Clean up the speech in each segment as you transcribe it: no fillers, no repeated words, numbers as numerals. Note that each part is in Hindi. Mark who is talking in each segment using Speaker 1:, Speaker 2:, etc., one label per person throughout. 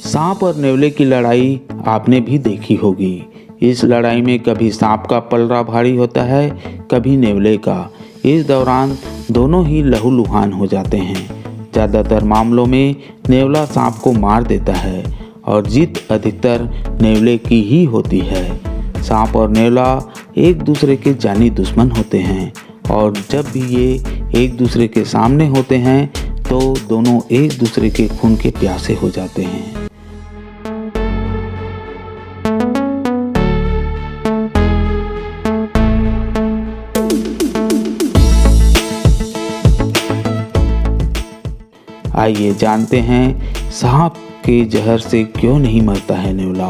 Speaker 1: सांप और नेवले की लड़ाई आपने भी देखी होगी। इस लड़ाई में कभी सांप का पलड़ा भारी होता है, कभी नेवले का। इस दौरान दोनों ही लहूलुहान हो जाते हैं। ज़्यादातर मामलों में नेवला सांप को मार देता है और जीत अधिकतर नेवले की ही होती है। सांप और नेवला एक दूसरे के जानी दुश्मन होते हैं और जब भी ये एक दूसरे के सामने होते हैं तो दोनों एक दूसरे के खून के प्यासे हो जाते हैं। आइए जानते हैं सांप के जहर से क्यों नहीं मरता है नेवला।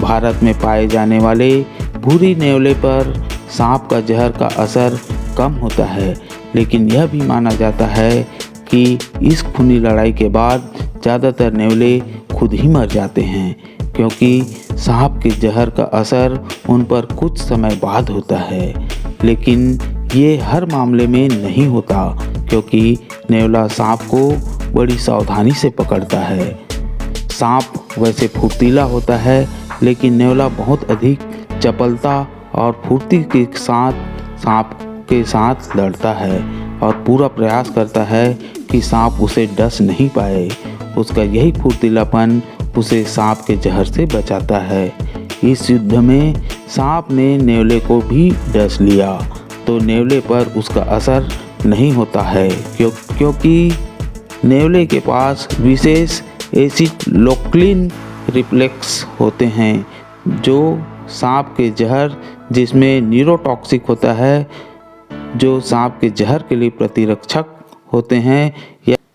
Speaker 1: भारत में पाए जाने वाले भूरी नेवले पर सांप का जहर का असर कम होता है, लेकिन यह भी माना जाता है कि इस खूनी लड़ाई के बाद ज़्यादातर नेवले खुद ही मर जाते हैं, क्योंकि सांप के जहर का असर उन पर कुछ समय बाद होता है। लेकिन ये हर मामले में नहीं होता, क्योंकि नेवला सांप को बड़ी सावधानी से पकड़ता है। सांप वैसे फुर्तीला होता है, लेकिन नेवला बहुत अधिक चपलता और फुर्ती के साथ सांप के साथ लड़ता है और पूरा प्रयास करता है कि सांप उसे डस नहीं पाए। उसका यही फुर्तीलापन उसे सांप के जहर से बचाता है। इस युद्ध में सांप ने नेवले को भी डस लिया तो नेवले पर उसका असर नहीं होता है, क्योंकि नेवले के पास विशेष एसिलोक्लिन रिफ्लेक्स होते हैं, जो सांप के जहर जिसमें न्यूरोटॉक्सिक होता है, जो सांप के जहर के लिए प्रतिरक्षक होते हैं।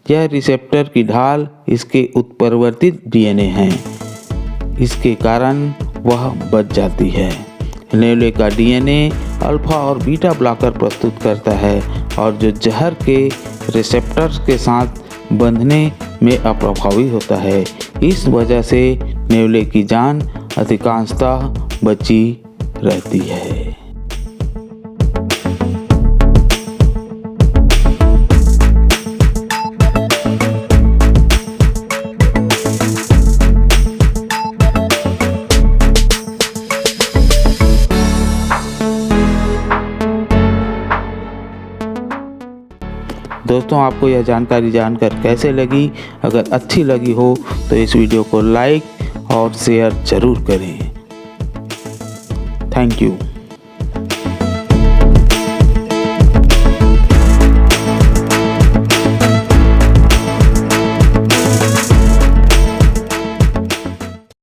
Speaker 1: यह रिसेप्टर की ढाल इसके उत्परिवर्तित डीएनए हैं, इसके कारण वह बच जाती है। नेवले का डीएनए अल्फा और बीटा ब्लॉकर प्रस्तुत करता है और जो जहर के रिसेप्टर्स के साथ बंधने में अप्रभावी होता है। इस वजह से नेवले की जान अधिकांशतः बची रहती है। दोस्तों, आपको यह जानकारी जानकर कैसे लगी? अगर अच्छी लगी हो तो इस वीडियो को लाइक और शेयर ज़रूर करें। Thank you.